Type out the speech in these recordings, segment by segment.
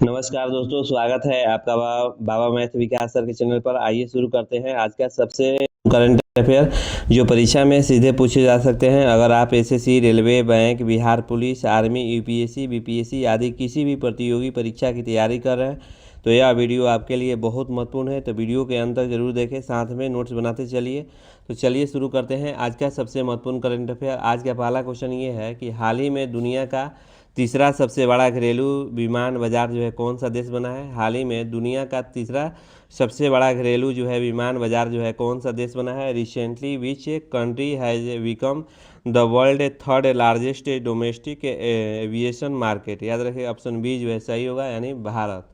नमस्कार दोस्तों, स्वागत है आपका बाबा मैथ विकास सर के चैनल पर। आइए शुरू करते हैं आज का सबसे करंट अफेयर जो परीक्षा में सीधे पूछे जा सकते हैं। अगर आप SSC, railway, bank, Bihar police, army, UPSC, BPSC आदि किसी भी प्रतियोगी परीक्षा की तैयारी कर रहे हैं तो यह वीडियो आपके लिए बहुत महत्वपूर्ण है। तो वीडियो के अंत तक जरूर देखें, साथ में नोट्स बनाते चलिए। तो चलिए शुरू करते हैं आज का सबसे महत्वपूर्ण करंट अफेयर। आज का पहला क्वेश्चन ये है कि हाल ही में दुनिया का तीसरा सबसे बड़ा घरेलू विमान बाजार जो है कौन सा देश बना है। हाल ही में दुनिया का तीसरा सबसे बड़ा घरेलू जो है विमान बाजार जो है कौन सा देश बना है। Recently which country has become the world third largest domestic aviation market. याद रखिए ऑप्शन बी जो है सही होगा, यानी भारत।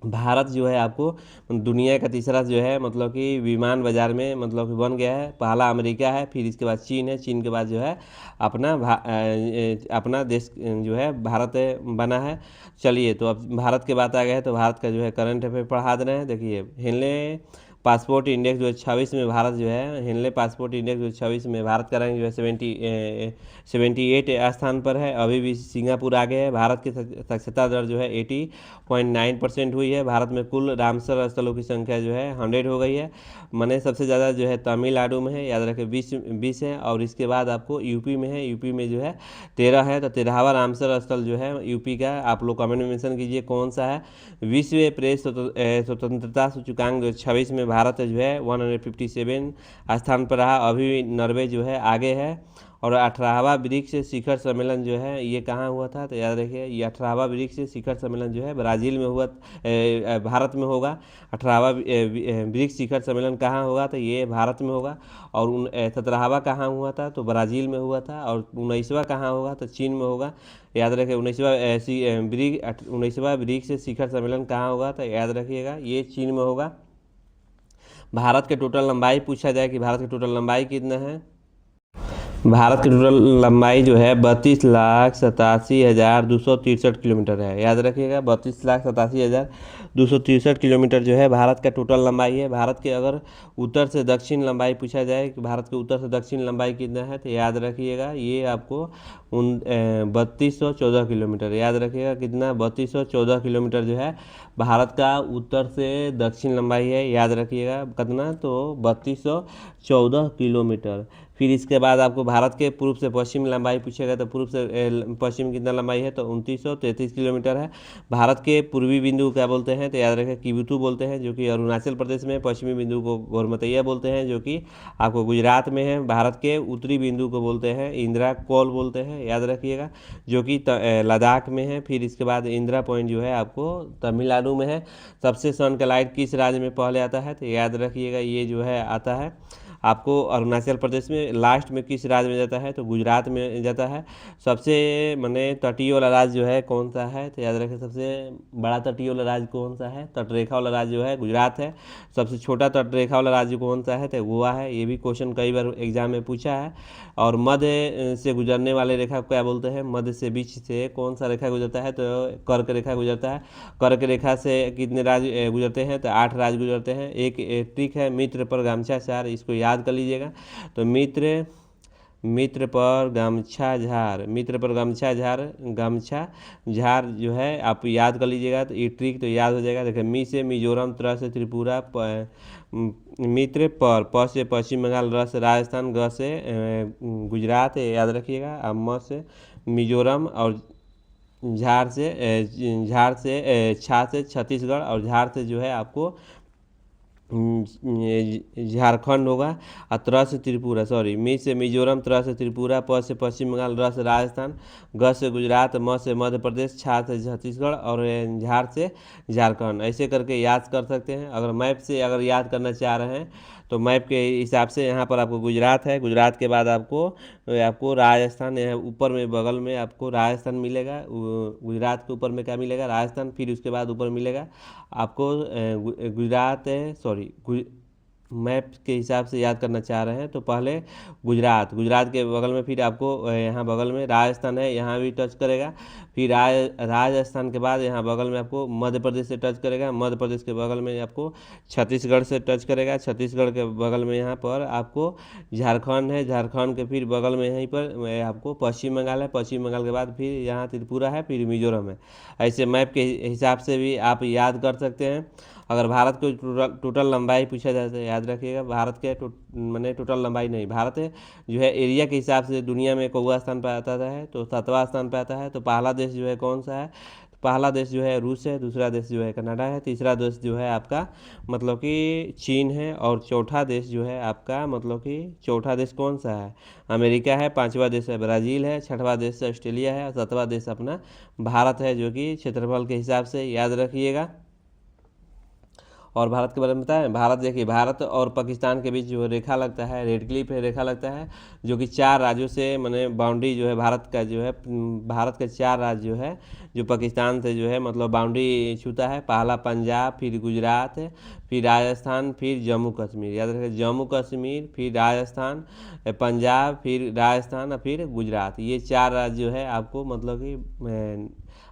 भारत जो है आपको दुनिया का तीसरा जो है मतलब कि विमान बाजार में मतलब कि बन गया है। पहला अमेरिका है, फिर इसके बाद चीन है, चीन के बाद जो है अपना देश जो है भारत बना है। चलिए, तो अब भारत के बात आ गए हैं तो भारत का जो है करंट अफेयर पढ़ा दे रहे हैं। देखिए, हेनले पासपोर्ट इंडेक्स जो है 26 में भारत जो है हेनले पासपोर्ट इंडेक्स जो 26 में भारत का रैंक जो है 78 स्थान पर है। अभी भी सिंगापुर आगे है। भारत की साक्षरता दर जो है 80.9% हुई है। भारत में कुल रामसर स्थलों की संख्या जो है 100 हो गई है। मैंने सबसे ज़्यादा जो है तमिलनाडु में है, याद रखें 20 है। और इसके बाद आपको यूपी में है, यूपी में जो है 13 है। तो 13वां रामसर स्थल जो है यूपी का, आप लोग कमेंट में मेंशन कीजिए कौन सा है। विश्व प्रेस स्वतंत्रता सूचकांक 26 में भारत जो है 157 स्थान पर रहा। अभी भी नॉर्वे जो है आगे है। और 18वां ब्रिक्स शिखर सम्मेलन जो है ये कहाँ हुआ था, तो याद रखिए ये 18वां ब्रिक्स शिखर सम्मेलन जो है ब्राज़ील में हुआ, भारत में होगा। 18वां ब्रिक्स शिखर सम्मेलन कहाँ होगा, तो ये भारत में होगा। और 17वां कहाँ हुआ था, तो ब्राज़ील में हुआ था। और 19वां कहाँ होगा, तो चीन में होगा। याद रखिए 19वां ब्रिक्स शिखर सम्मेलन कहाँ होगा, तो याद रखिएगा ये चीन में होगा। भारत के टोटल लंबाई पूछा जाए कि भारत की टोटल लंबाई कितना है। भारत की टोटल लंबाई जो है 32,87,263 किलोमीटर है। याद रखिएगा 32,87,263 किलोमीटर जो है भारत का टोटल लंबाई है। भारत के अगर उत्तर से दक्षिण लंबाई पूछा जाए कि भारत के उत्तर से दक्षिण लंबाई कितना है, तो याद रखिएगा ये आपको 3214 किलोमीटर। याद रखिएगा कितना, 3214 किलोमीटर जो है भारत का उत्तर से दक्षिण लंबाई है। याद रखिएगा कितना, तो 3214 किलोमीटर। फिर इसके बाद आपको भारत के पूर्व से पश्चिम लंबाई पूछेगा तो पूर्व से पश्चिम कितना लंबाई है, तो 2933 किलोमीटर है। भारत के पूर्वी बिंदु को क्या बोलते हैं, तो याद रखें किबुतु बोलते हैं, जो कि अरुणाचल प्रदेश में। पश्चिमी बिंदु को गोरमतैया बोलते हैं, जो कि आपको गुजरात में है। भारत के उत्तरी बिंदु को बोलते हैं इंदिरा कोल बोलते हैं, याद रखिएगा, जो कि लद्दाख में है। फिर इसके बाद इंदिरा पॉइंट जो है आपको तमिलनाडु में है। सबसे सनलाइट किस राज्य में पहले आता है, तो याद रखिएगा ये जो है आता है आपको अरुणाचल प्रदेश में। लास्ट में किस राज्य में जाता है, तो गुजरात में जाता है। सबसे माने तटीय वाला राज्य जो है कौन सा है, तो याद रखें सबसे बड़ा तटीय वाला राज्य कौन सा है, तटरेखा वाला राज्य जो है गुजरात है। सबसे छोटा तटरेखा वाला राज्य कौन सा है, तो गोवा है। ये भी क्वेश्चन कई बार एग्जाम में पूछा है। और मध्य से गुजरने वाले रेखा को क्या बोलते हैं, मध्य से बीच से कौन सा रेखा गुजरता है, तो कर्क रेखा गुजरता है। कर्क रेखा से कितने राज्य गुजरते हैं, तो 8 राज्य गुजरते हैं। एक ट्रिक है, मित्र पर गमछा चार, इसको याद कर लीजिएगा। तो मित्र पर गमछा झार, मित्र पर गमछा झार, गमछा झार जो है आप याद कर लीजिएगा, तो ये ट्रिक तो याद हो जाएगा। देखिए मी से मिजोरम, त्र से त्रिपुरा, मित्र पर, प से पश्चिम बंगाल, र से राजस्थान, ग से गुजरात, याद रखिएगा। और म से मिजोरम, और झार से छा से छत्तीसगढ़, और झार से जो है आपको झारखंड होगा। और त्र से त्रिपुरा, सॉरी, मी से मिजोरम, त्र से त्रिपुरा, प से पश्चिम बंगाल, र से राजस्थान, ग से गुजरात, म से मध्य प्रदेश, छा से छत्तीसगढ़, और झार से झारखंड। ऐसे करके याद कर सकते हैं। अगर मैप से अगर याद करना चाह रहे हैं तो मैप के हिसाब से यहाँ पर आपको गुजरात है। गुजरात के बाद आपको राजस्थान, यहाँ ऊपर में बगल में आपको राजस्थान मिलेगा। गुजरात के ऊपर में क्या मिलेगा, राजस्थान। फिर उसके बाद ऊपर मिलेगा आपको गुजरात, सॉरी, मैप के हिसाब से याद करना चाह रहे हैं तो पहले गुजरात, गुजरात के बगल में फिर आपको यहाँ बगल में राजस्थान है, यहाँ भी टच करेगा। फिर राजस्थान के बाद यहाँ बगल में आपको मध्य प्रदेश से टच करेगा, मध्य प्रदेश के बगल में आपको छत्तीसगढ़ से टच करेगा, छत्तीसगढ़ के बगल में यहाँ पर आपको झारखंड है, झारखंड के फिर बगल में यहीं पर आपको पश्चिम बंगाल है, पश्चिम बंगाल के बाद फिर यहाँ त्रिपुरा है, फिर मिजोरम है। ऐसे मैप के हिसाब से भी आप याद कर सकते हैं। अगर भारत को टोटल लंबाई पूछा जाए तो याद रखिएगा, भारत के मैंने टोटल लंबाई नहीं, भारत जो है एरिया के हिसाब से दुनिया में कौवा स्थान पर आता है, तो 7वां स्थान पर आता है। तो पहला देश जो है कौन सा है, तो पहला देश जो है रूस है, दूसरा देश जो है कनाडा है, तीसरा देश जो है आपका मतलब कि चीन है, और चौथा देश जो है आपका मतलब कि चौथा देश कौन सा है, अमेरिका है, 5वां देश है ब्राज़ील है, 6वां देश ऑस्ट्रेलिया है, और 7वां देश अपना भारत है, जो कि क्षेत्रफल के हिसाब से याद रखिएगा। और भारत के बारे में बताएं, भारत देखिए, भारत और पाकिस्तान के बीच जो रेखा लगता है, रेड क्लिफ है रेखा लगता है, जो कि 4 राज्यों से मैंने बाउंड्री जो है भारत का जो है, भारत के 4 राज्य जो है जो पाकिस्तान से जो है मतलब बाउंड्री छूता है। पहला पंजाब, फिर गुजरात, फिर राजस्थान, फिर जम्मू कश्मीर। याद रखें, जम्मू कश्मीर, फिर राजस्थान, पंजाब, फिर राजस्थान और फिर गुजरात। ये 4 राज्य जो है आपको मतलब कि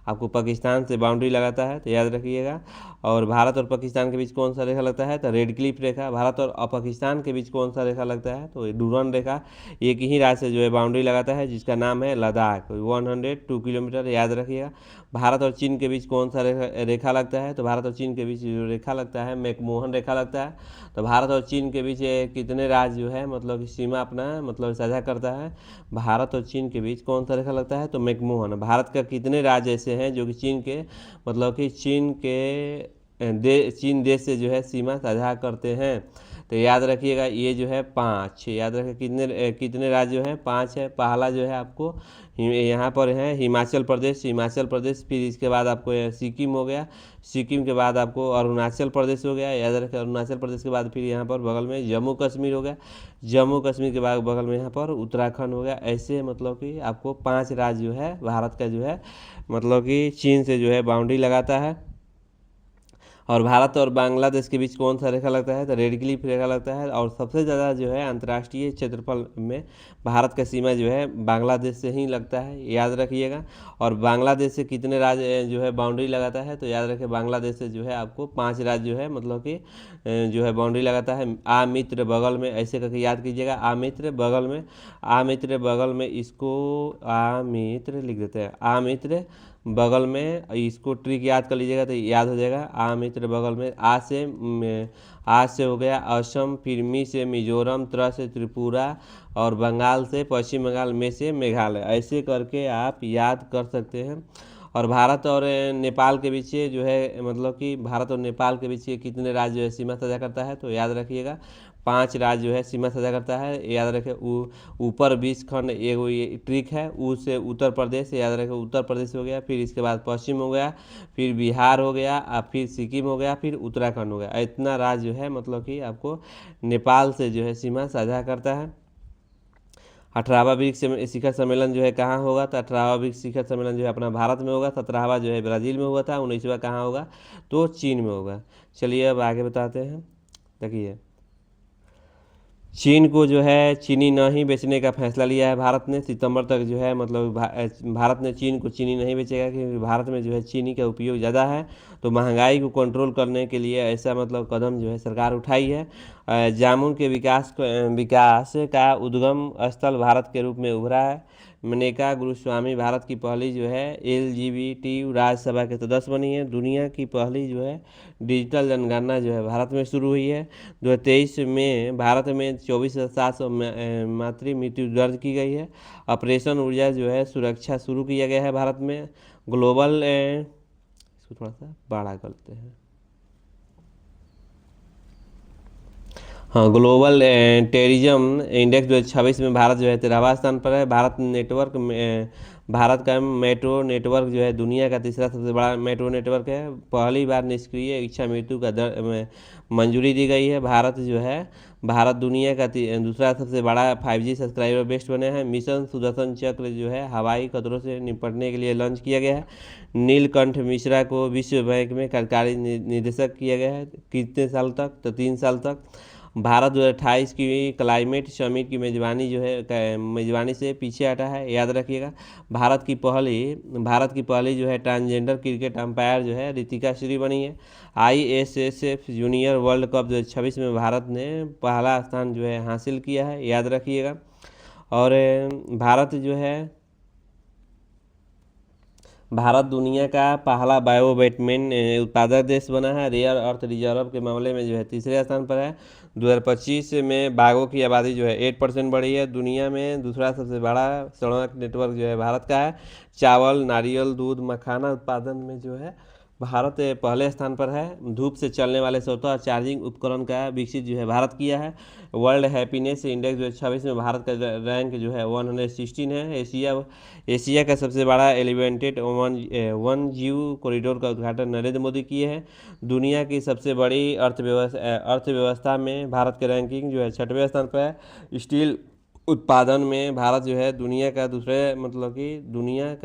आपको पाकिस्तान से बाउंड्री लगाता है, तो याद रखिएगा। और भारत और पाकिस्तान के बीच कौन सा रेखा लगता है, तो रेड क्लिफ रेखा। भारत और पाकिस्तान के बीच कौन सा रेखा लगता है, तो डूरन रेखा। एक ही राज्य से जो है बाउंड्री लगाता है, जिसका नाम है लद्दाख, 102 किलोमीटर, याद रखिएगा। भारत और चीन के बीच कौन सा रेखा लगता है, तो भारत और चीन के बीच जो रेखा लगता है मैकमोहन रेखा लगता है। तो भारत और चीन के बीच कितने राज्य जो है मतलब सीमा अपना मतलब साझा करता है, भारत और चीन के बीच कौन सा रेखा लगता है, तो मैकमोहन। भारत का कितने राज्य ऐसे हैं जो कि चीन के मतलब कि चीन देश से जो है सीमा साझा करते हैं, तो याद रखिएगा ये जो है 5, याद रखिए कितने राज्य हैं, 5 है। पहला जो है आपको यहाँ पर है हिमाचल प्रदेश, हिमाचल प्रदेश, फिर इसके बाद आपको सिक्किम हो गया, सिक्किम के बाद आपको अरुणाचल प्रदेश हो गया, याद रखें अरुणाचल प्रदेश के बाद फिर यहाँ पर बगल में जम्मू कश्मीर हो गया, जम्मू कश्मीर के बाद बगल में यहाँ पर उत्तराखंड हो गया। ऐसे मतलब कि आपको 5 राज्य जो है भारत का जो है मतलब कि चीन से जो है बाउंड्री लगाता है। और भारत और बांग्लादेश के बीच कौन सा रेखा लगता है, तो रेड क्लिफ रेखा लगता है। और सबसे ज़्यादा जो है अंतर्राष्ट्रीय क्षेत्रफल में भारत का सीमा जो है बांग्लादेश से ही लगता है, याद रखिएगा। और बांग्लादेश से कितने राज्य जो है बाउंड्री लगाता है, तो याद रखिए बांग्लादेश से जो है आपको 5 राज्य जो है मतलब कि जो है बाउंड्री लगाता है। आ मित्र बगल में, ऐसे करके याद कीजिएगा, आ मित्र बगल में, आ मित्र बगल में, इसको आ मित्र लिख देते हैं, आ मित्र बगल में, इसको ट्रिक याद कर लीजिएगा तो याद हो जाएगा। आ मित्र बगल में, आ से हो गया असम, फिर मी से मिजोरम, त्र से त्रिपुरा, और बंगाल से पश्चिम बंगाल, में से मेघालय। ऐसे करके आप याद कर सकते हैं। और भारत और नेपाल के बीच जो है मतलब कि भारत और नेपाल के बीच कितने राज्य जो है सीमा साझा करता है, तो याद रखिएगा 5 राज्य जो है सीमा साझा करता है, याद रखें। ऊपर 20 खंड एगो ये ट्रिक है, ऊ से उत्तर प्रदेश, याद रखें उत्तर प्रदेश हो गया, फिर इसके बाद पश्चिम हो गया, फिर बिहार हो गया, और फिर सिक्किम हो गया, फिर उत्तराखंड हो गया। इतना राज्य जो है मतलब कि आपको नेपाल से जो है सीमा साझा करता है। 18वां ब्रिक्स शिखर सम्मेलन जो है कहाँ होगा, तो 18वां ब्रिक्स शिखर सम्मेलन जो है अपना भारत में होगा, 17वां जो है ब्राज़ील में हुआ था, 19वां कहाँ होगा, तो चीन में होगा। चलिए अब आगे बताते हैं। देखिए, चीन को जो है चीनी नहीं बेचने का फैसला लिया है भारत ने। सितंबर तक जो है मतलब भारत ने चीन को चीनी नहीं बेचेगा, क्योंकि भारत में जो है चीनी का उपयोग ज़्यादा है। तो महंगाई को कंट्रोल करने के लिए ऐसा मतलब कदम जो है सरकार उठाई है। जामुन के विकास का उद्गम स्थल भारत के रूप में उभरा है। मनेका गुरुस्वामी भारत की पहली जो है LGBT राज्यसभा के सदस्य बनी है। दुनिया की पहली जो है डिजिटल जनगणना जो है भारत में शुरू हुई है। 2023 में भारत में 24,700 मातृ मृत्यु दर्ज की गई है। ऑपरेशन ऊर्जा जो है सुरक्षा शुरू किया गया है भारत में। ग्लोबल इसको थोड़ा सा बड़ा करते हैं, हाँ, ग्लोबल टेररिज्म इंडेक्स 2026 में भारत जो है 13वां स्थान पर है। भारत का मेट्रो नेटवर्क जो है दुनिया का तीसरा सबसे बड़ा मेट्रो नेटवर्क है। पहली बार निष्क्रिय इच्छा मृत्यु का मंजूरी दी गई है। भारत दुनिया का दूसरा सबसे बड़ा 5G सब्सक्राइबर बेस्ट बने हैं। मिशन सुदर्शन चक्र जो है हवाई खतरों से निपटने के लिए लॉन्च किया गया है। नीलकंठ मिश्रा को विश्व बैंक में कार्यकारी निदेशक किया गया है। कितने साल तक, तो 3 साल तक। भारत 2028 की क्लाइमेट समिट की मेजबानी से पीछे हटा है, याद रखिएगा। भारत की पहली जो है ट्रांसजेंडर क्रिकेट अंपायर जो है रितिका श्री बनी है। ISSF जूनियर वर्ल्ड कप 2026 में भारत ने पहला स्थान जो है हासिल किया है, याद रखिएगा। और भारत दुनिया का पहला बायोबैटमिन उत्पादक देश बना है। रेयर अर्थ रिजर्व के मामले में जो है तीसरे स्थान पर है। 2025 में बाघों की आबादी जो है 8% बढ़ी है। दुनिया में दूसरा सबसे बड़ा सड़क नेटवर्क जो है भारत का है। चावल, नारियल, दूध, मखाना उत्पादन में जो है भारत पहले स्थान पर है। धूप से चलने वाले स्वतः चार्जिंग उपकरण का विकसित जो है भारत किया है। वर्ल्ड हैप्पीनेस इंडेक्स 2026 में भारत का रैंक जो है 116 है। एशिया का सबसे बड़ा एलिवेटेड वन जीव कॉरिडोर का उद्घाटन नरेंद्र मोदी किए हैं। दुनिया की सबसे बड़ी अर्थव्यवस्था में भारत की रैंकिंग जो है 6वें स्थान पर है। स्टील उत्पादन में भारत जो है दुनिया का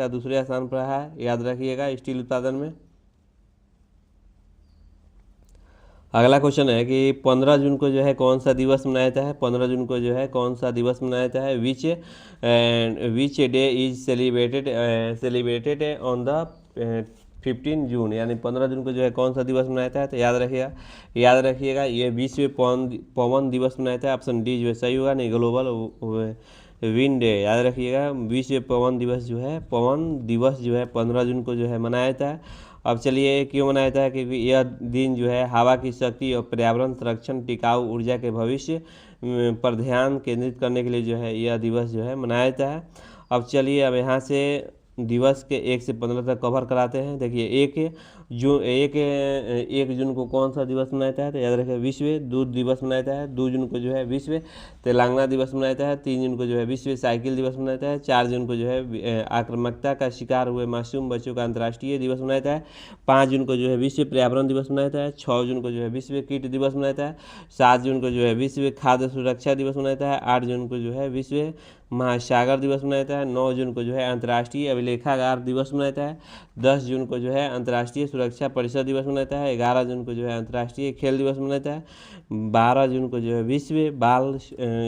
दूसरे स्थान पर है, याद रखिएगा स्टील उत्पादन में। अगला क्वेश्चन है कि 15 जून को जो है कौन सा दिवस मनाया जाता है। 15 जून को जो है कौन सा दिवस मनाया जाता है। Which day is celebrated on the 15 जून, यानी 15 जून को जो है कौन सा दिवस मनाया जाता है, तो याद रखिएगा ये विश्व पवन दिवस मनाया जाता है। ऑप्शन डी जो है सही होगा, नहीं ग्लोबल विंड डे, याद रखिएगा। विश्व पवन दिवस जो है 15 जून को जो है मनाया जाता है। अब चलिए क्यों मनाया जाता है, क्योंकि यह दिन जो है हवा की शक्ति और पर्यावरण संरक्षण, टिकाऊ ऊर्जा के भविष्य पर ध्यान केंद्रित करने के लिए जो है यह दिवस जो है मनाया जाता है। अब चलिए अब यहाँ से दिवस के 1 से 15 तक कवर कराते हैं। देखिए एक जून को कौन सा दिवस मनाया जाता है, तो याद रखिए विश्व दूध दिवस मनाया जाता है। 2 जून को जो है विश्व तेलंगाना दिवस मनाया जाता है। 3 जून को जो है विश्व साइकिल दिवस मनाया जाता है। 4 जून को जो है आक्रामकता का शिकार हुए मासूम बच्चों का अंतर्राष्ट्रीय दिवस मनाया जाता है। 5 जून को जो है विश्व पर्यावरण दिवस मनाया जाता है। 6 जून को जो है विश्व कीट दिवस मनाया जाता है। 7 जून को जो है विश्व खाद्य सुरक्षा दिवस मनाया जाता है। 8 जून को जो है विश्व महासागर दिवस मनाया जाता है। 9 जून को जो है अंतर्राष्ट्रीय अभिलेखागार दिवस मनाया जाता है। 10 जून को जो है अंतर्राष्ट्रीय सुरक्षा परिषद दिवस मनाया जाता है। 11 जून को जो है अंतर्राष्ट्रीय खेल दिवस मनाया जाता है। 12 जून को जो है विश्व बाल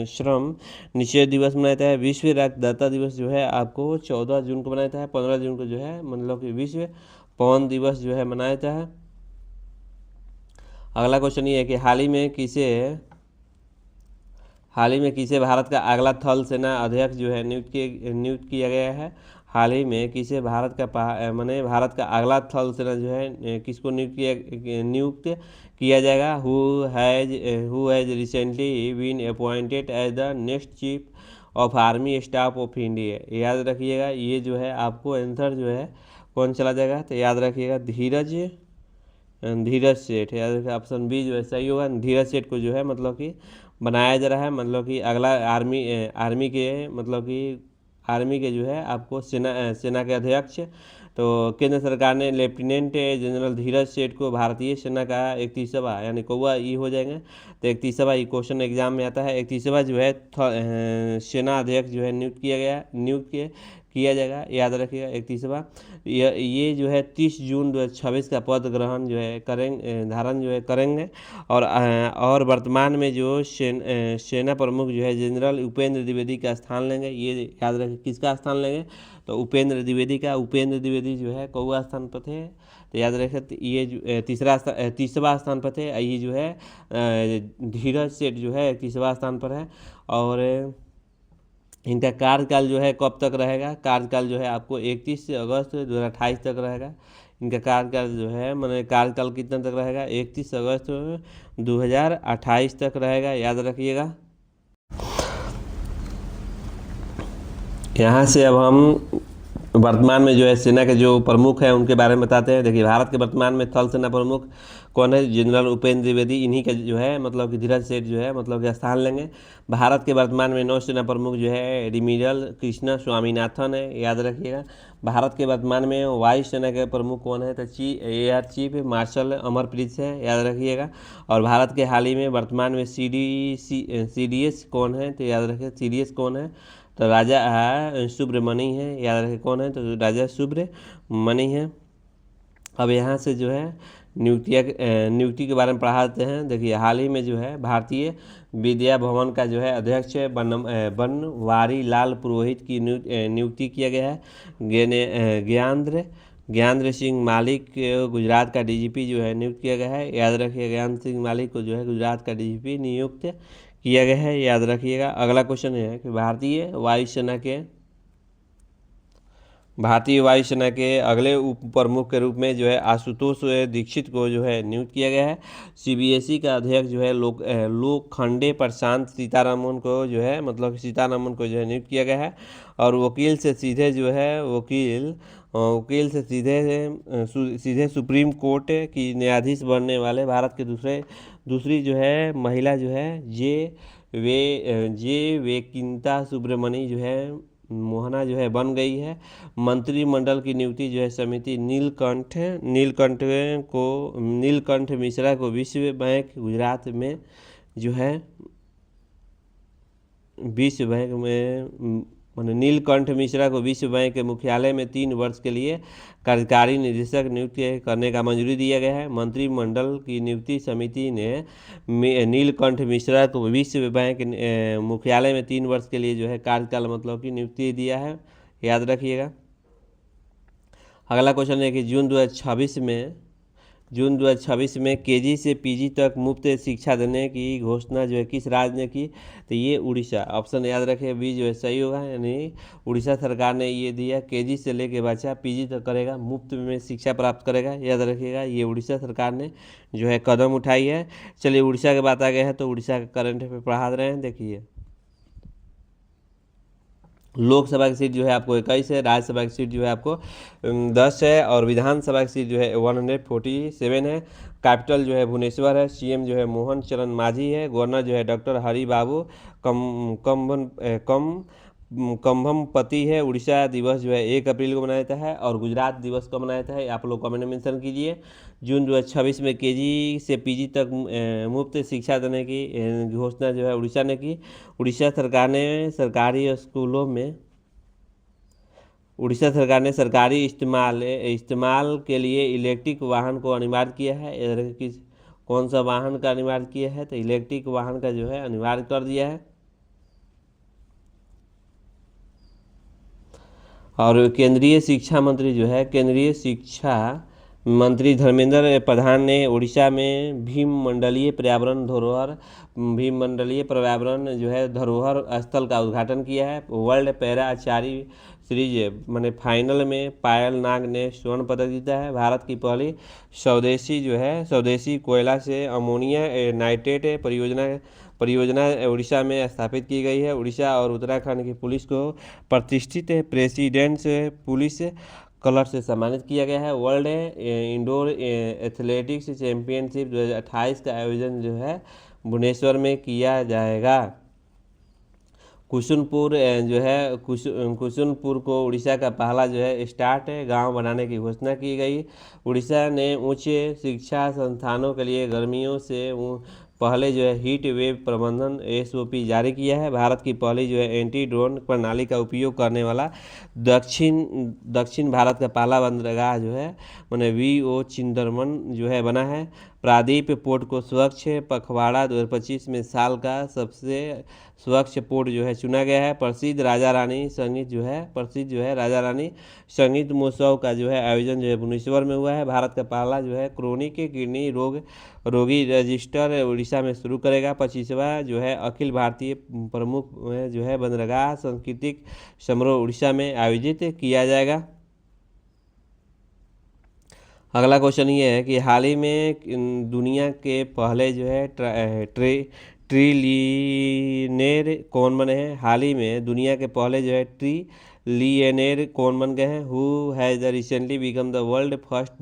श्रम निषेध दिवस मनाया जाता है। विश्व रक्तदाता दिवस जो है आपको 14 जून को मनाया जाता है। 15 जून को जो है मतलब कि विश्व पवन दिवस जो है मनाया जाता है। अगला क्वेश्चन ये है कि हाल ही में किसे भारत का अगला थल सेना अध्यक्ष जो है नियुक्त किया गया है। हाल ही में किसे भारत का अगला थल सेना जो है किसको नियुक्त किया जाएगा। Who has recently been appointed as the next chief of army staff of India, याद रखिएगा। ये जो है आपको आंसर जो है कौन चला जाएगा, तो याद रखिएगा धीरज सेठ, याद रखिए ऑप्शन बी जो है सही होगा। धीरज सेठ को जो है मतलब कि बनाया जा रहा है, मतलब कि अगला आर्मी के जो है आपको सेना के अध्यक्ष। तो केंद्र सरकार ने लेफ्टिनेंट जनरल धीरज सेठ को भारतीय सेना का 31वां यानी कौवा ई हो जाएंगे। तो 31वां ई क्वेश्चन एग्जाम में आता है। 31वां जो है सेना अध्यक्ष जो है नियुक्त किया जाएगा, याद रखिएगा 31वां। ये जो है 30 जून 2026 का पद ग्रहण जो है धारण जो है करेंगे। और वर्तमान में जो सेना प्रमुख जो है जनरल उपेंद्र द्विवेदी का स्थान लेंगे। ये याद रखिए किसका स्थान लेंगे, तो उपेंद्र द्विवेदी जो है कौवा स्थान पर थे, तो याद रखिए ये तीसरा स्थान पर थे। ये जो है धीरज सेठ जो है 31वां स्थान पर है। और इनका कार्यकाल जो है कब तक रहेगा, कार्यकाल जो है आपको 31 अगस्त 2028 तक रहेगा। इनका कार्यकाल जो है कार्यकाल कितना तक रहेगा, 31 अगस्त 2028 तक रहेगा, याद रखिएगा। यहाँ से अब हम वर्तमान में जो है सेना के जो प्रमुख हैं उनके बारे में बताते हैं। देखिए भारत के वर्तमान में थल सेना प्रमुख कौन है, जनरल उपेंद्र द्विवेदी, इन्हीं का जो है मतलब कि धीरज सेठ जो है मतलब कि स्थान लेंगे। भारत के वर्तमान में नौसेना प्रमुख जो है एडमिरल कृष्णा स्वामीनाथन है, याद रखिएगा। भारत के वर्तमान में वायु सेना के प्रमुख कौन है, तो एयर चीफ मार्शल अमरप्रीत से, याद रखिएगा। और भारत के हाल ही में वर्तमान में CDS कौन है, तो याद रखिए CDS कौन है, तो राजा सुब्रमणि है, याद रखें कौन है, तो राजा सुब्रमणि है। अब यहाँ से जो है नियुक्ति के बारे में पढ़ाते हैं। देखिए हाल ही में जो है भारतीय विद्या भवन का जो है अध्यक्ष बनवारी लाल पुरोहित की नियुक्ति किया गया है। ज्ञानेंद्र सिंह मालिक गुजरात का डीजीपी जो है नियुक्त किया गया है। याद रखिए ज्ञानेंद्र सिंह मालिक को जो है गुजरात का डीजीपी नियुक्त किया गया है, याद रखिएगा। अगला क्वेश्चन है कि भारतीय वायुसेना के अगले उप प्रमुख के रूप में जो है आशुतोष दीक्षित को जो है नियुक्त किया गया है। सीबीएसई का अध्यक्ष जो है लोखंडे प्रशांत सीतारामन को जो है नियुक्त किया गया है। और वकील से सीधे सुप्रीम कोर्ट की न्यायाधीश बनने वाले भारत के दूसरी जो है महिला जो है जे वेकिंता सुब्रमणी जो है मोहना जो है बन गई है। मंत्रिमंडल की नियुक्ति जो है समिति नीलकंठ मिश्रा को विश्व बैंक गुजरात में जो है विश्व बैंक में नीलकंठ मिश्रा को विश्व बैंक के मुख्यालय में 3 वर्ष के लिए कार्यकारी निदेशक नियुक्त करने का मंजूरी दिया गया है। मंत्रिमंडल की नियुक्ति समिति ने नीलकंठ मिश्रा को विश्व बैंक मुख्यालय में 3 वर्ष के लिए जो है कार्यकाल की नियुक्ति दिया है, याद रखिएगा। अगला क्वेश्चन है कि जून 2026 में केजी से पीजी तक मुफ्त शिक्षा देने की घोषणा जो है किस राज्य ने की? तो ये उड़ीसा। ऑप्शन याद रखिए बी जो है सही होगा, यानी उड़ीसा सरकार ने ये दिया। केजी से लेके बच्चा पीजी तक करेगा, मुफ्त में शिक्षा प्राप्त करेगा, याद रखिएगा। ये उड़ीसा सरकार ने जो है कदम उठाई है। चलिए उड़ीसा की बात आ गया है तो उड़ीसा का करंट अफेयर पढ़ा रहे हैं। देखिए लोकसभा की सीट जो है आपको 21 है, राज्यसभा की सीट जो है आपको 10 है, और विधानसभा की सीट जो है 147 है। कैपिटल जो है भुवनेश्वर है। सीएम जो है मोहन चरण मांझी है। गवर्नर जो है डॉक्टर हरिबाबू कंभमपति है। उड़ीसा दिवस जो है 1 अप्रैल को मनाया जाता है, और गुजरात दिवस को मनाया जाता है, आप लोग कमेंट में मेंशन कीजिए। जून 2026 में केजी से पीजी तक मुफ्त शिक्षा देने की घोषणा जो है उड़ीसा ने की। उड़ीसा सरकार ने सरकारी इस्तेमाल के लिए इलेक्ट्रिक वाहन को अनिवार्य किया है। कौन सा वाहन का अनिवार्य किया है? तो इलेक्ट्रिक वाहन का जो है अनिवार्य कर दिया है। और केंद्रीय शिक्षा मंत्री धर्मेंद्र प्रधान ने उड़ीसा में भीममंडलीय पर्यावरण जो है धरोहर स्थल का उद्घाटन किया है। World para archery series final में पायल नाग ने स्वर्ण पदक जीता है। भारत की पहली स्वदेशी कोयला से अमोनिया नाइट्रेट परियोजना उड़ीसा में स्थापित की गई है। उड़ीसा और उत्तराखंड की पुलिस को प्रतिष्ठित प्रेसिडेंट्स पुलिस कलर से सम्मानित किया गया है। वर्ल्ड इंडोर एथलेटिक्स चैंपियनशिप 2028 का आयोजन जो है भुवनेश्वर में किया जाएगा। कुसुनपुर को उड़ीसा का पहला जो है स्टार्ट गांव बनाने की घोषणा की गई। उड़ीसा ने उच्च शिक्षा संस्थानों के लिए गर्मियों से पहले जो है हीट वेव प्रबंधन एसओपी जारी किया है। भारत की पहली जो है एंटी ड्रोन प्रणाली का उपयोग करने वाला दक्षिण भारत का पहला बंदरगाह जो है वीओ चिंदरमन जो है बना है। प्रादीप पोर्ट को स्वच्छ पखवाड़ा 2025 में साल का सबसे स्वच्छ पोर्ट जो है चुना गया है। प्रसिद्ध राजा रानी संगीत महोत्सव का जो है आयोजन जो है भुवनेश्वर में हुआ है। भारत का पहला जो है क्रोनिक किडनी रोगी रजिस्टर उड़ीसा में शुरू करेगा। 25वां जो है अखिल भारतीय प्रमुख जो है बंदरगाह सांस्कृतिक समारोह उड़ीसा में आयोजित किया जाएगा। अगला क्वेश्चन ये है कि हाल ही में दुनिया के पहले जो है ट्रिलियनेर कौन बने हैं? हाल ही में दुनिया के पहले जो है ट्रिलियनेर कौन बन गए हैं? Who has recently become the world first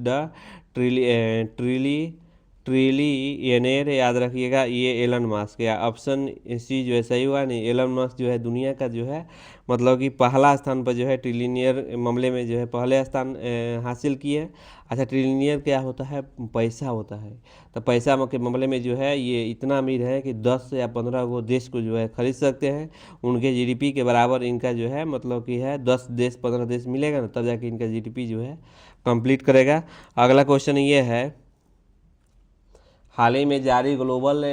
trillionaire, याद रखिएगा ये एलन मस्क। या ऑप्शन सी जो है सही हुआ। नहीं, एलन मस्क जो है दुनिया का जो है कि पहला स्थान पर जो है ट्रिलियनियर मामले में जो है पहले स्थान हासिल किए। अच्छा, ट्रिलियनियर क्या होता है? पैसा होता है। तो पैसा के मामले में जो है ये इतना अमीर है कि 10 या 15 वो देश को जो है खरीद सकते हैं। उनके जीडीपी के बराबर इनका जो है कि है 10 देश 15 देश मिलेगा ना, तब जाके इनका जीडीपी जो है कंप्लीट करेगा। अगला क्वेश्चन ये है हाल ही में जारी ग्लोबल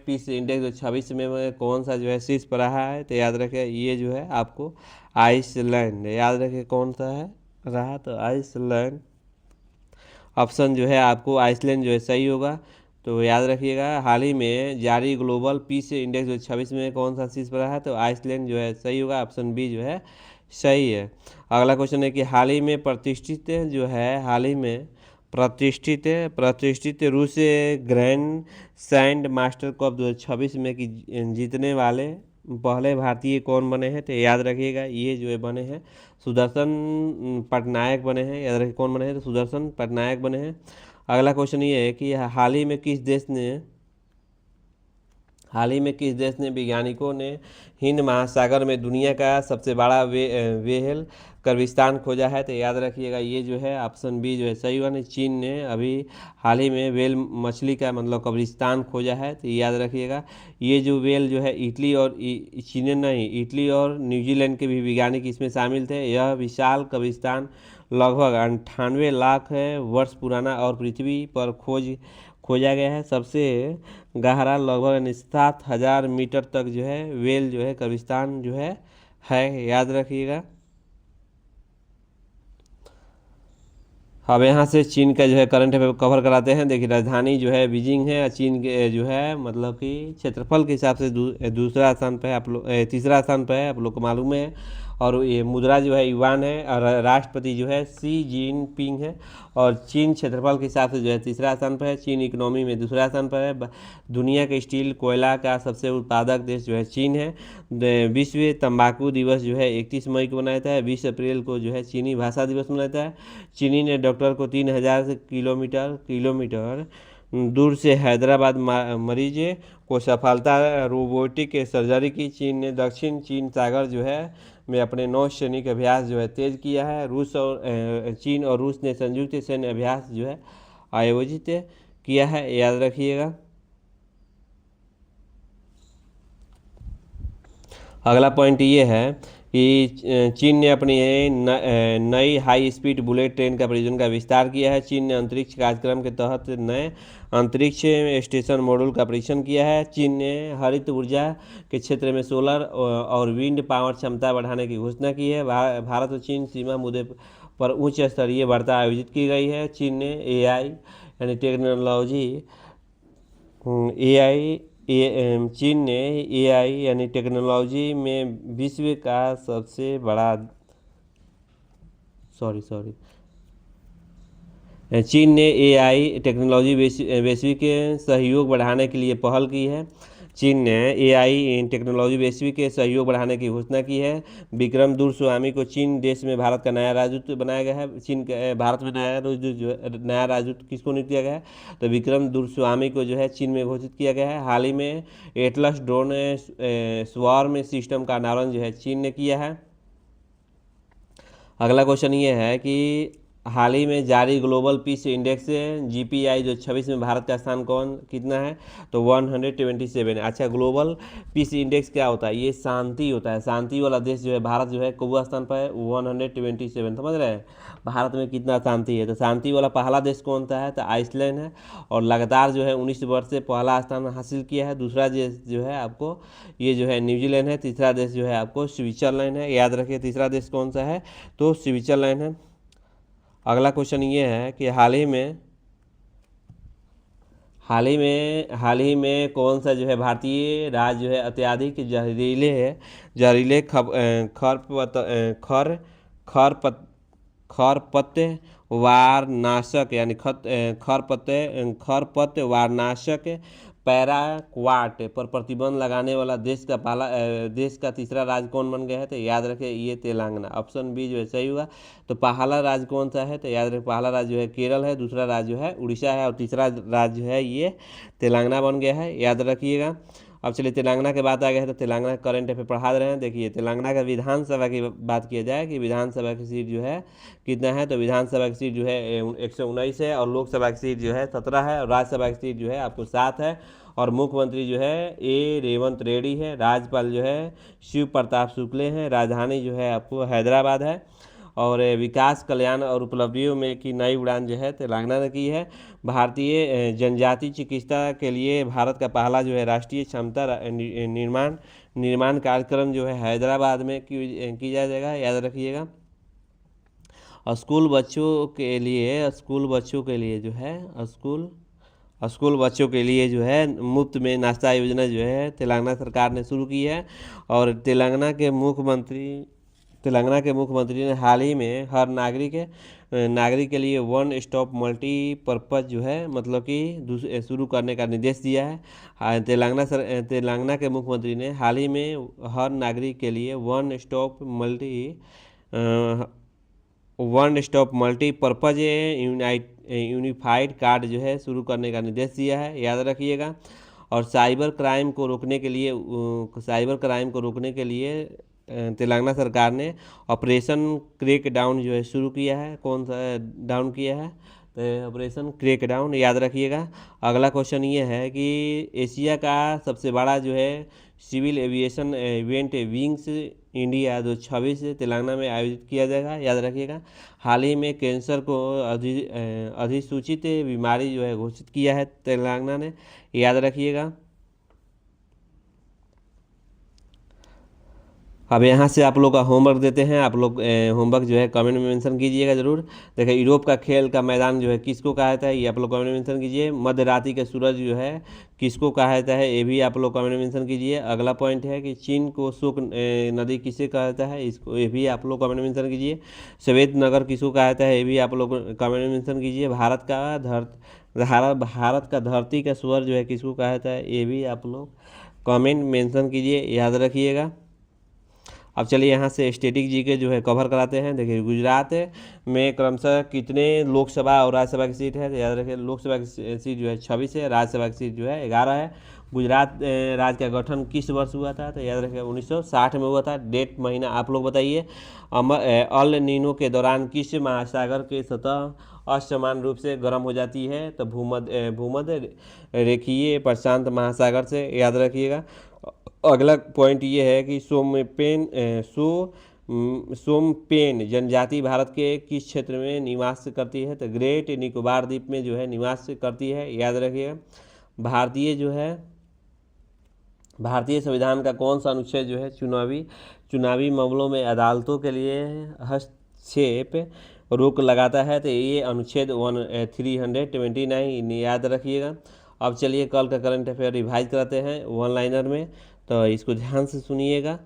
पीस इंडेक्स जो 26 में कौन सा जो है शीर्ष पर रहा है, तो याद रखें ये जो है आपको आइसलैंड, याद रखें कौन सा है रहा, तो आइसलैंड। ऑप्शन जो है आपको आइसलैंड जो है सही होगा। तो याद रखिएगा हाल ही में जारी ग्लोबल पीस इंडेक्स जो 26 में कौन सा शीर्ष पर रहा है, तो आइसलैंड जो है सही होगा, ऑप्शन बी जो है सही है। अगला क्वेश्चन है कि हाल ही में प्रतिष्ठित जो है, हाल ही में प्रतिष्ठित रूस ग्रैंड सैंड मास्टर कप 2026 में की जीतने वाले पहले भारतीय कौन बने हैं, तो याद रखिएगा ये जो है बने हैं सुदर्शन पटनायक बने हैं। याद रखिए कौन बने हैं, तो सुदर्शन पटनायक बने हैं। अगला क्वेश्चन ये है कि हाल ही में किस देश ने वैज्ञानिकों ने हिंद महासागर में दुनिया का सबसे बड़ा व्हेल कब्रिस्तान खोजा है, तो याद रखिएगा ये जो है ऑप्शन बी जो है सही हुआ। नहीं, चीन ने अभी हाल ही में व्हेल मछली का मतलब कब्रिस्तान खोजा है, तो याद रखिएगा ये जो व्हेल जो है इटली और चीन नहीं, इटली और न्यूजीलैंड के भी वैज्ञानिक इसमें शामिल थे। यह विशाल कब्रिस्तान लगभग 98 लाख वर्ष पुराना और पृथ्वी पर खोजा गया है। सबसे गहरा लगभग 7,000 मीटर तक जो है व्हेल जो है कब्रिस्तान जो है याद रखिएगा। अब यहाँ से चीन का जो है करंट अफेयर कवर कराते हैं। देखिए राजधानी जो है बीजिंग है। चीन के जो है मतलब कि क्षेत्रफल के हिसाब से दूसरा स्थान पर है, आप लोग तीसरा स्थान पर है, आप लोग को मालूम है। और ये मुद्रा जो है युआन है और राष्ट्रपति जो है शी जिनपिंग है। और चीन क्षेत्रफल के हिसाब से जो है तीसरा स्थान पर है। चीन इकोनॉमी में दूसरा स्थान पर है। दुनिया के स्टील कोयला का सबसे उत्पादक देश जो है चीन है। विश्व तंबाकू दिवस जो है 31 मई को मनाया जाता है। 20 अप्रैल को जो है चीनी भाषा दिवस मनाया जाता है। चीनी ने डॉक्टर को 3,000 किलोमीटर दूर से हैदराबाद मरीज को सफलता रोबोटिक सर्जरी की। चीन ने दक्षिण चीन सागर जो है में अपने नौसैनिक अभ्यास जो है तेज किया है। चीन और रूस ने संयुक्त सैन्य अभ्यास जो है आयोजित किया है, याद रखिएगा। अगला पॉइंट ये है कि चीन ने अपनी नई हाई स्पीड बुलेट ट्रेन का परियोजना का विस्तार किया है। चीन ने अंतरिक्ष कार्यक्रम के तहत नए अंतरिक्ष स्टेशन मॉड्यूल का परीक्षण किया है। चीन ने हरित ऊर्जा के क्षेत्र में सोलर और विंड पावर क्षमता बढ़ाने की घोषणा की है। भारत और चीन सीमा मुद्दे पर उच्च स्तरीय वार्ता आयोजित की गई है। चीन ने एआई यानी टेक्नोलॉजी चीन ने एआई यानी टेक्नोलॉजी में विश्व का सबसे बड़ा चीन ने एआई टेक्नोलॉजी वैश्विक सहयोग बढ़ाने के लिए पहल की है। चीन ने एआई टेक्नोलॉजी वैश्विक सहयोग बढ़ाने की घोषणा की है। विक्रम दुरस्वामी को चीन देश में भारत का नया राजदूत बनाया गया है। चीन के भारत में नया राजदूत किसको नियुक्त किया गया है, तो विक्रम दुरस्वामी को जो है चीन में घोषित किया गया है। हाल ही में एटलस ड्रोन स्वार्म सिस्टम का अनावरण जो है चीन ने किया है। अगला क्वेश्चन ये है कि हाल ही में जारी ग्लोबल पीस इंडेक्स जीपीआई जो 26 में भारत का स्थान कितना है, तो 127। अच्छा, ग्लोबल पीस इंडेक्स क्या होता है, ये शांति होता है। शांति वाला देश जो है भारत जो है कौवा स्थान पर है 127। समझ रहे हैं भारत में कितना शांति है। तो शांति वाला पहला देश कौन सा है, तो आइसलैंड है। और लगातार जो है 19 वर्ष से पहला स्थान हासिल किया है। दूसरा देश जो है आपको ये जो है न्यूजीलैंड है। तीसरा देश जो है आपको स्विट्जरलैंड है। याद रखिए तीसरा देश कौन सा है, तो स्विट्जरलैंड है। अगला क्वेश्चन ये है कि हाल ही में कौन सा जो है भारतीय राज्य जो है अत्यधिक जहरीले खरपतवारनाशक यानी खरपतवारनाशक पैराक्वाट पर प्रतिबंध लगाने वाला देश का तीसरा राज्य कौन बन गया है, तो याद रखें ये तेलंगाना। ऑप्शन बी जो है सही हुआ। तो पहला राज्य कौन सा है, तो याद रखें पहला राज्य जो है केरल है, दूसरा राज्य जो है उड़ीसा है और तीसरा राज्य जो है ये तेलंगाना बन गया है, याद रखिएगा। अब चलिए तेलंगाना के बात आ गया है, तो तेलंगाना करंट अफेयर पढ़ा रहे हैं। देखिए तेलंगाना का विधानसभा की बात किया जाए कि विधानसभा की सीट जो है कितना है, तो विधानसभा की सीट जो है 119 है। और लोकसभा की सीट जो है 17 है। और राज्यसभा की सीट जो है आपको 7 है। और मुख्यमंत्री जो है रेवंत रेड्डी है। राज्यपाल जो है शिव प्रताप शुक्ले हैं। राजधानी जो है आपको हैदराबाद है। और विकास, कल्याण और उपलब्धियों में की नई उड़ान जो है तेलंगाना ने की है। भारतीय जनजातीय चिकित्सा के लिए भारत का पहला जो है राष्ट्रीय क्षमता निर्माण निर्माण कार्यक्रम जो है हैदराबाद में की जाएगा, याद रखिएगा। और स्कूल बच्चों के लिए जो है स्कूल बच्चों के लिए जो है मुफ्त में नाश्ता योजना जो है तेलंगाना सरकार ने शुरू की है। और तेलंगाना के मुख्यमंत्री ने हाल ही में हर नागरिक के लिए वन स्टॉप मल्टीपर्पज़ जो है मतलब कि शुरू करने का निर्देश दिया है। तेलंगाना के मुख्यमंत्री ने हाल ही में हर नागरिक के लिए one stop multipurpose unified card जो है शुरू करने का निर्देश दिया है, याद रखिएगा। और साइबर क्राइम को रोकने के लिए तेलंगाना सरकार ने ऑपरेशन क्रैक डाउन जो है शुरू किया है। कौन सा डाउन किया है? तो ऑपरेशन क्रैक डाउन, याद रखिएगा। अगला क्वेश्चन ये है कि एशिया का सबसे बड़ा जो है civil aviation event wings India 2026 Telangana में आयोजित किया जाएगा, याद रखिएगा। हाल ही में कैंसर को अधिसूचित बीमारी जो है घोषित किया है तेलंगाना ने, याद रखिएगा। अब यहाँ से आप लोग का होमवर्क देते हैं। आप लोग होमवर्क जो है कमेंट में मेंशन कीजिएगा ज़रूर। देखिए, यूरोप का खेल का मैदान जो है किसको कहा जाता है, ये आप लोग कमेंट में मेंशन कीजिए। मध्य रात्रि का सूरज जो है किसको कहा जाता है, ये भी आप लोग कमेंट में मेंशन कीजिए। अगला पॉइंट है कि चीन को शोक नदी किसे कहा जाता है, इसको ये भी आप लोग कमेंट में मेंशन कीजिए। श्वेत नगर किसको कहा जाता है, ये भी आप लोग कमेंट में मेंशन कीजिए। भारत का धरती का स्वर जो है किसको कहा जाता है, ये भी आप लोग कमेंट मेंशन कीजिए, याद रखिएगा। अब चलिए यहाँ से स्टैटिक जी के जो है कवर कराते हैं। देखिए, गुजरात में क्रमशः कितने लोकसभा और राज्यसभा की सीट है, तो याद रखिए लोकसभा की सीट जो है 26 है, राज्यसभा की सीट जो है 11 है। गुजरात राज्य का गठन किस वर्ष हुआ था, तो याद रखिए 1960 में हुआ था। डेट महीना आप लोग बताइए। अल नीनो के दौरान किस महासागर के सतह असमान रूप से गर्म हो जाती है, तो भूमध्य रेखीय प्रशांत महासागर से, याद रखिएगा। अगला पॉइंट ये है कि सोमपेन जनजाति भारत के किस क्षेत्र में निवास करती है, तो ग्रेट निकोबार द्वीप में जो है निवास करती है, याद रखिएगा। भारतीय संविधान का कौन सा अनुच्छेद जो है चुनावी मामलों में अदालतों के लिए हस्तक्षेप रोक लगाता है, तो ये अनुच्छेद 329, याद रखिएगा। अब चलिए कल का करंट अफेयर रिवाइज कराते हैं वन लाइनर में, तो इसको ध्यान से सुनिएगा।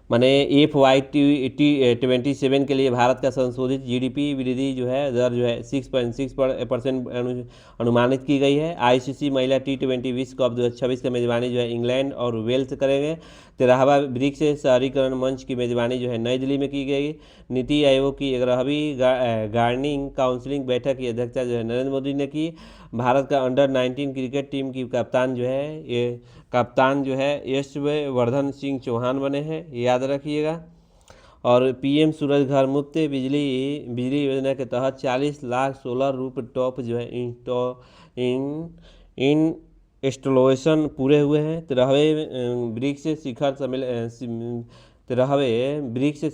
माने FY27 के लिए भारत का संशोधित GDP वृद्धि जो है दर जो है 6.6% अनुमानित की गई है। ICC महिला T20 विश्व कप 2026 का मेजबानी जो है इंग्लैंड और वेल्स करेंगे। 13वां ब्रिक्स शहरीकरण मंच की मेजबानी जो है नई दिल्ली में की गई। नीति आयोग की 11वीं गार्निंग काउंसिलिंग बैठक की अध्यक्षता जो है नरेंद्र मोदी ने की। भारत का अंडर 19 क्रिकेट टीम की कप्तान जो है यशवर्धन सिंह चौहान बने हैं, याद रखिएगा। और PM सूरज घर मुफ्त बिजली योजना के तहत 40 लाख सोलर रूप टॉप जो है इंस्टॉलेशन पूरे हुए हैं। 13वें ब्रिक्स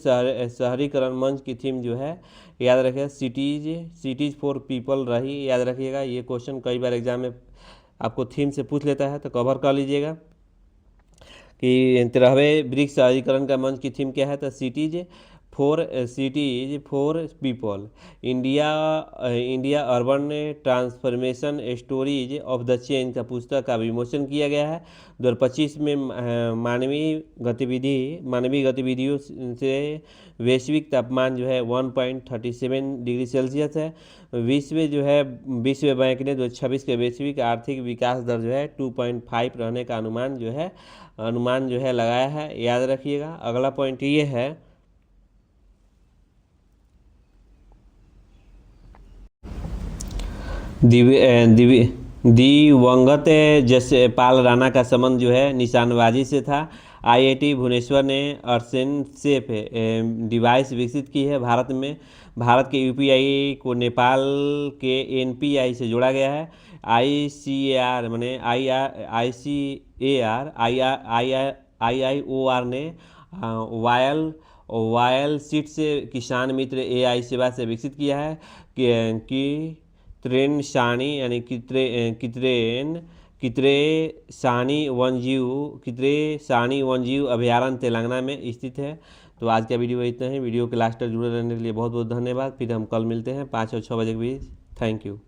शहरीकरण मंच की थीम जो है, याद रखिएगा, सिटीज फॉर पीपल रही, याद रखिएगा। ये क्वेश्चन कई बार एग्जाम में आपको थीम से पूछ लेता है, तो कवर कर लीजिएगा कि 13वें ब्रिक्स शहरीकरण का मंच की थीम क्या है, तो cities for people. India urban transformation stories of the change का पुस्तक का विमोचन किया गया है। 2025 में मानवीय गतिविधियों से वैश्विक तापमान जो है 1.37 डिग्री सेल्सियस है। विश्व बैंक ने 2026 के वैश्विक आर्थिक विकास दर जो है 2.5 रहने का अनुमान जो है लगाया है, याद रखिएगा। अगला पॉइंट ये है दिवंगत जसपाल राणा का संबंध जो है निशानबाजी से था। IIT भुवनेश्वर ने अर्सेनसेफ डिवाइस विकसित की है। भारत के UPI को नेपाल के NPI से जोड़ा गया है। ICAR माने IIOR ने वायल वायल सीट से किसान मित्र AI सेवा से विकसित किया है कि त्रेन सानी यानी कित्रे सानी वन्यजीव अभयारण्य तेलंगाना में स्थित है। तो आज का वीडियो इतना है। वीडियो के लास्ट तक जुड़े रहने के लिए बहुत बहुत धन्यवाद। फिर हम कल मिलते हैं 5 और 6 बजे के बीच। Thank you.